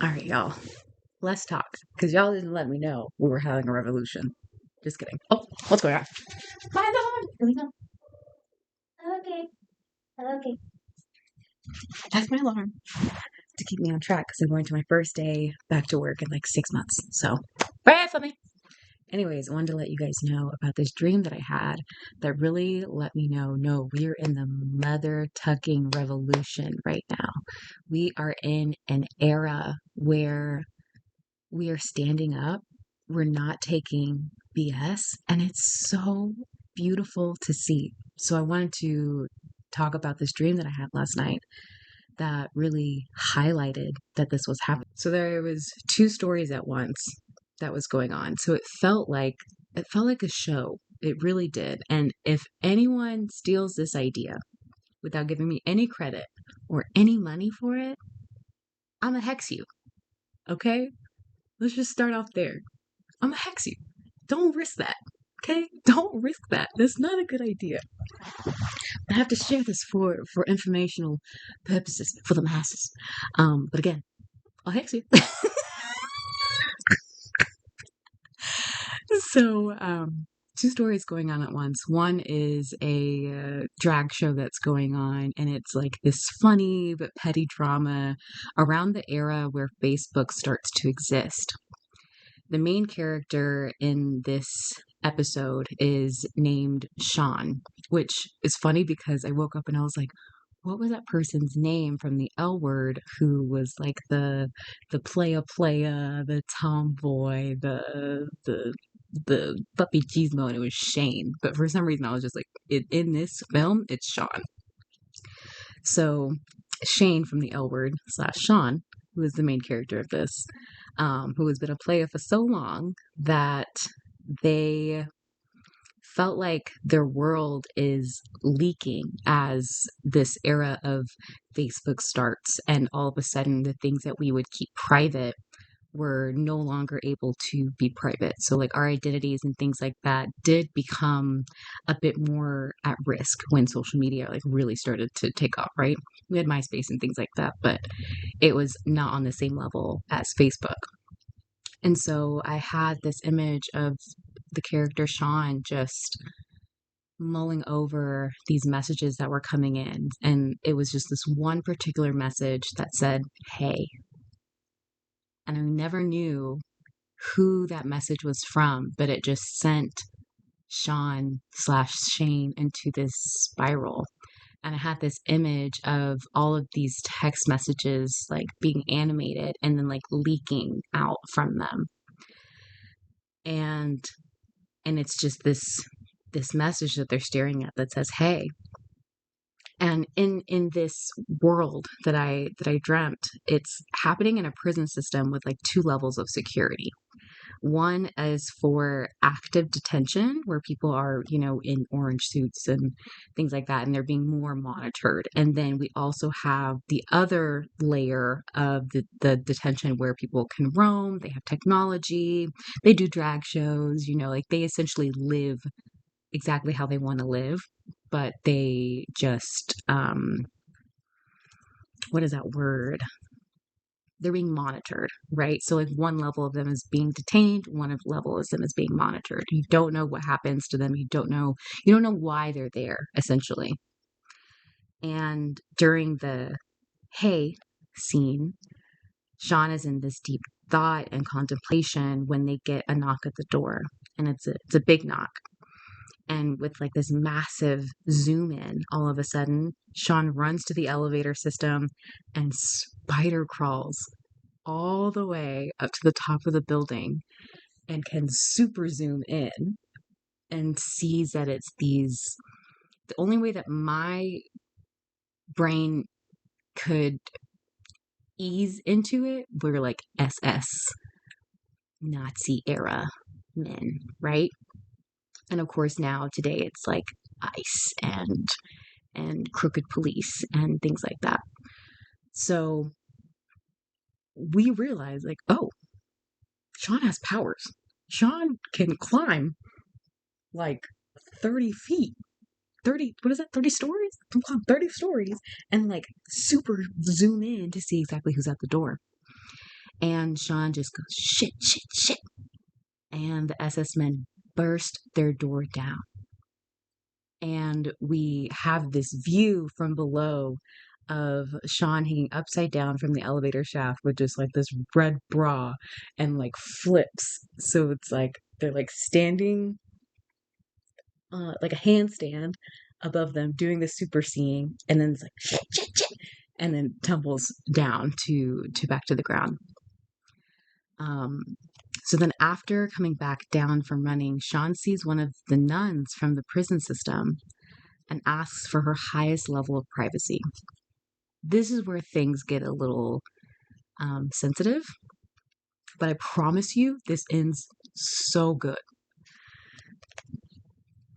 All right, y'all. Let's talk. Because y'all didn't let me know we were having a revolution. Just kidding. Oh, what's going on? My alarm! Here we go. Okay. Okay. That's my alarm to keep me on track because I'm going to my first day back to work in like 6 months. So, pray for me. Anyways, I wanted to let you guys know about this dream that I had that really let me know, no, we're in the mother tucking revolution right now. We are in an era where we are standing up. We're not taking BS, and it's so beautiful to see. So I wanted to talk about this dream that I had last night that really highlighted that this was happening. So there was two stories at once that was going on. So it felt like a show. It really did. And if anyone steals this idea without giving me any credit or any money for it, I'm gonna hex you. Okay? Let's just start off there. I'm gonna hex you. Don't risk that. Okay? Don't risk that. That's not a good idea. I have to share this for informational purposes for the masses. But again, I'll hex you. So, two stories going on at once. One is a drag show that's going on, and it's like this funny but petty drama around the era where Facebook starts to exist. The main character in this episode is named Sean, which is funny because I woke up and I was like, what was that person's name from the L Word who was like the playa, the tomboy, the puppy gizmo, and it was Shane. But for some reason I was just like, in this film, it's Sean. So Shane from the L Word / Sean, who is the main character of this, who has been a player for so long that they felt like their world is leaking as this era of Facebook starts, and all of a sudden the things that we would keep private were no longer able to be private. So like our identities and things like that did become a bit more at risk when social media like really started to take off, right? We had MySpace and things like that, but it was not on the same level as Facebook. And so I had this image of the character Sean just mulling over these messages that were coming in. And it was just this one particular message that said, hey. And I never knew who that message was from, but it just sent Sean / Shane into this spiral. And I had this image of all of these text messages like being animated and then like leaking out from them. And it's just this message that they're staring at that says, hey. And in this world that I dreamt, it's happening in a prison system with like two levels of security. One is for active detention, where people are, in orange suits and things like that, and they're being more monitored. And then we also have the other layer of the detention where people can roam, they have technology, they do drag shows, like they essentially live exactly how they want to live, but they just, what is that word? They're being monitored, right? So like one level of them is being detained, one level of them is being monitored. You don't know what happens to them. You don't know why they're there, essentially. And during the hey scene, Sean is in this deep thought and contemplation when they get a knock at the door. And it's a big knock. And with like this massive zoom in, all of a sudden, Sean runs to the elevator system and spider crawls all the way up to the top of the building and can super zoom in and sees that it's these. The only way that my brain could ease into it were like SS Nazi era men, right? And of course now today it's like ICE and crooked police and things like that. So we realize like, oh, Sean has powers. Sean can climb like 30 feet. 30, what is that? 30 stories? 30 stories and like super zoom in to see exactly who's at the door. And Sean just goes, shit, shit, shit. And the SS men burst their door down. And we have this view from below of Sean hanging upside down from the elevator shaft with just like this red bra and like flips. So it's like they're like standing like a handstand above them doing the super seeing, and then it's like shit, shit, shit, and then tumbles down to back to the ground. Um, so then after coming back down from running, Sean sees one of the nuns from the prison system and asks for her highest level of privacy. This is where things get a little sensitive, but I promise you, this ends so good.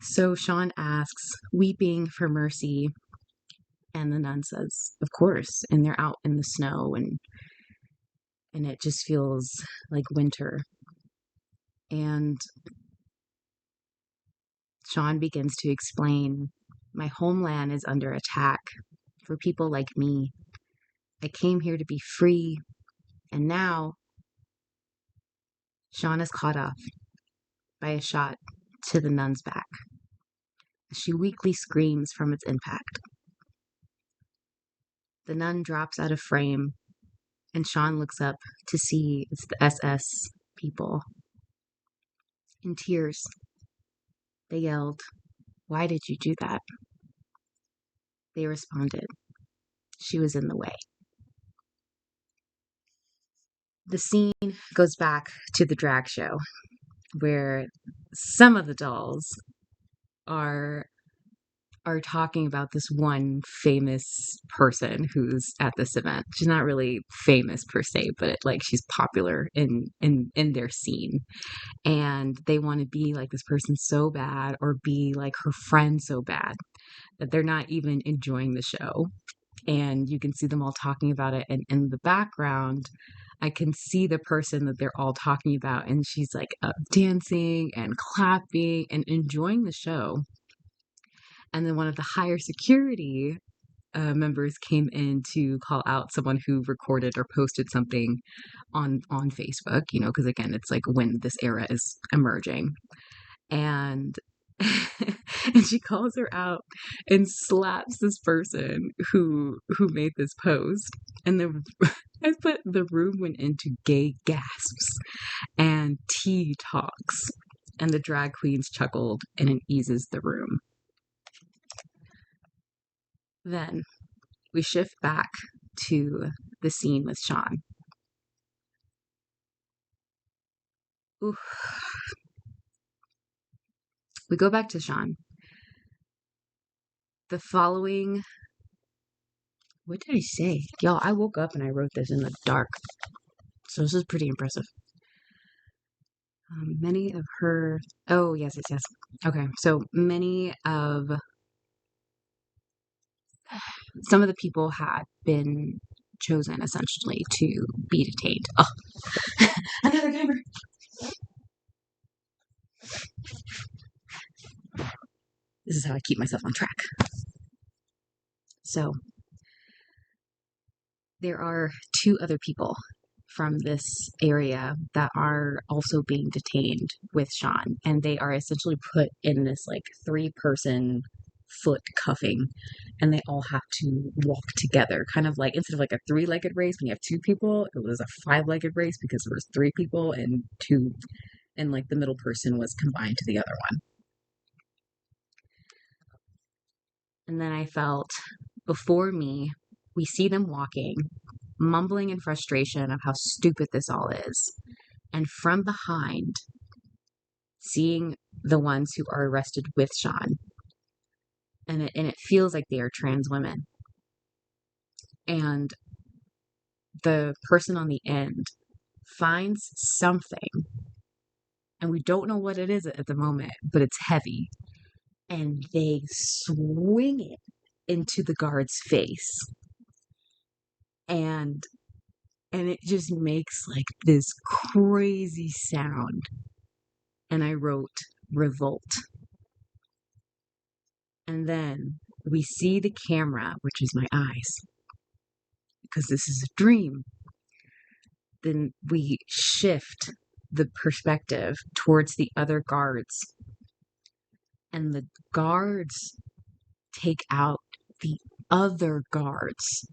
So Sean asks, weeping for mercy, and the nun says, of course, and they're out in the snow, and it just feels like winter. And Sean begins to explain, my homeland is under attack for people like me. I came here to be free, and now Sean is caught off by a shot to the nun's back. She weakly screams from its impact. The nun drops out of frame, and Sean looks up to see it's the SS people. In tears, they yelled, "Why did you do that?" They responded, "She was in the way." The scene goes back to the drag show, where some of the dolls are talking about this one famous person who's at this event. She's not really famous per se, but she's popular in their scene. And they want to be like this person so bad, or be like her friend so bad, that they're not even enjoying the show. And you can see them all talking about it. And in the background, I can see the person that they're all talking about. And she's like dancing and clapping and enjoying the show. And then one of the higher security members came in to call out someone who recorded or posted something on Facebook, because again, it's like when this era is emerging. And and she calls her out and slaps this person who made this post. And the room went into gay gasps and tea talks, and the drag queens chuckled, and it eases the room. Then we shift back to the scene with Sean. Ooh. We go back to Sean. The following, what did I say? Y'all, I woke up and I wrote this in the dark. So this is pretty impressive. Many of her, oh, yes. Okay, so some of the people had been chosen essentially to be detained. Oh, another timer. This is how I keep myself on track. So there are 2 other people from this area that are also being detained with Sean, and they are essentially put in this 3-person foot cuffing, and they all have to walk together, kind of like, instead of a 3-legged race when you have 2 people, it was a 5-legged race because there was 3 people and 2, and the middle person was combined to the other one. And then I felt, before me, we see them walking, mumbling in frustration of how stupid this all is. And from behind, seeing the ones who are arrested with Sean. And it feels like they are trans women. And the person on the end finds something, and we don't know what it is at the moment, but it's heavy. And they swing it into the guard's face. And it just makes this crazy sound. And I wrote revolt. And then we see the camera, which is my eyes, because this is a dream. then we shift the perspective towards the other guards, and the guards take out the other guards.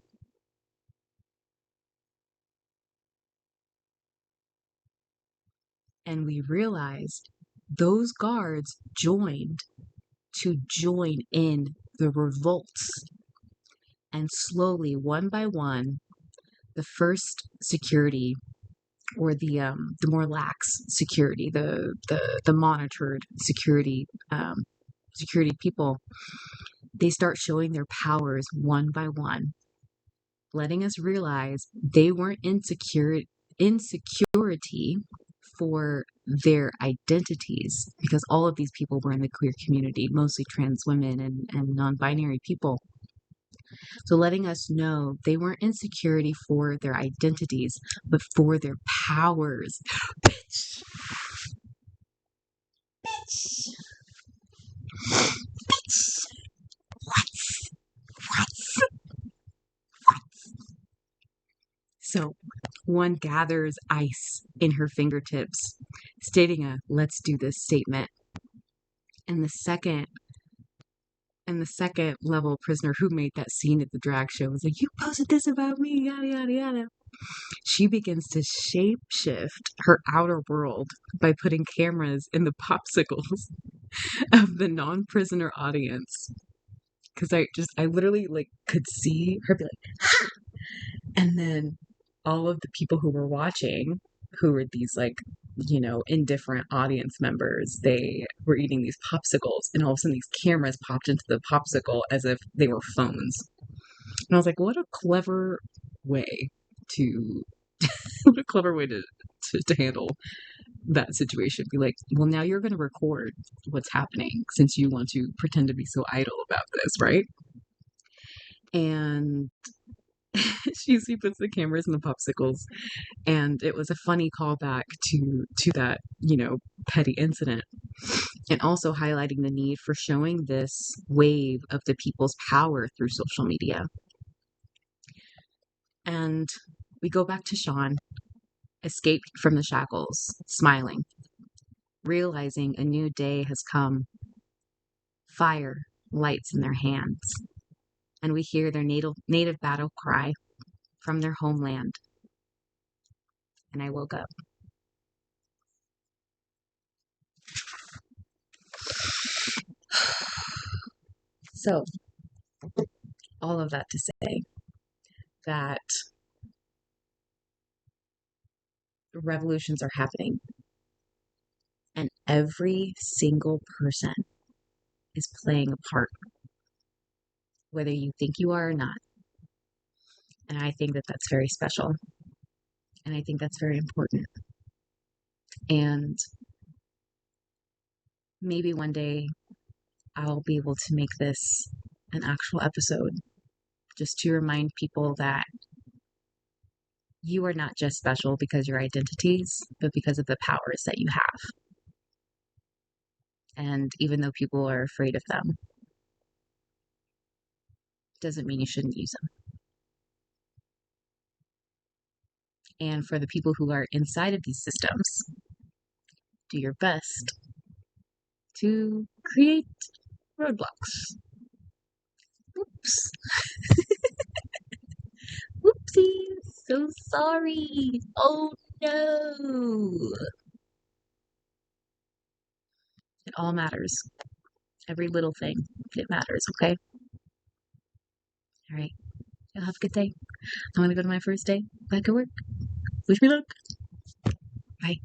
And we realized those guards joined to join in the revolts. And slowly, one by one, the first security, or the more lax security, the monitored security people, they start showing their powers one by one, letting us realize they weren't insecurity for their identities, because all of these people were in the queer community, mostly trans women and non-binary people. So letting us know they weren't insecurity for their identities, but for their powers. Bitch. Bitch. Bitch. What? So one gathers ice in her fingertips, stating a "let's do this" statement. And the second level prisoner who made that scene at the drag show was like, "You posted this about me, yada yada yada." She begins to shapeshift her outer world by putting cameras in the popsicles of the non-prisoner audience. Because I literally like could see her be like, ha! And then all of the people who were watching, who were these like, indifferent audience members, they were eating these popsicles, and all of a sudden these cameras popped into the popsicle as if they were phones. And I was like, what a clever way to what a clever way to handle that situation. Be like, well, now you're going to record what's happening since you want to pretend to be so idle about this, right? And she puts the cameras in the popsicles, and it was a funny callback to that petty incident, and also highlighting the need for showing this wave of the people's power through social media. And we go back to Sean, escaped from the shackles, smiling, realizing a new day has come. Fire lights in their hands, and we hear their native battle cry from their homeland. And I woke up. So, all of that to say that revolutions are happening, and every single person is playing a part, whether you think you are or not. And I think that that's very special, and I think that's very important. And maybe one day I'll be able to make this an actual episode, just to remind people that you are not just special because your identities, but because of the powers that you have. And even though people are afraid of them, doesn't mean you shouldn't use them. And for the people who are inside of these systems, do your best to create roadblocks. Oops. Whoopsie. So sorry. Oh no. It all matters. Every little thing. It matters, okay? All right. Y'all have a good day. I'm going to go to my first day back at work. Wish me luck. Bye.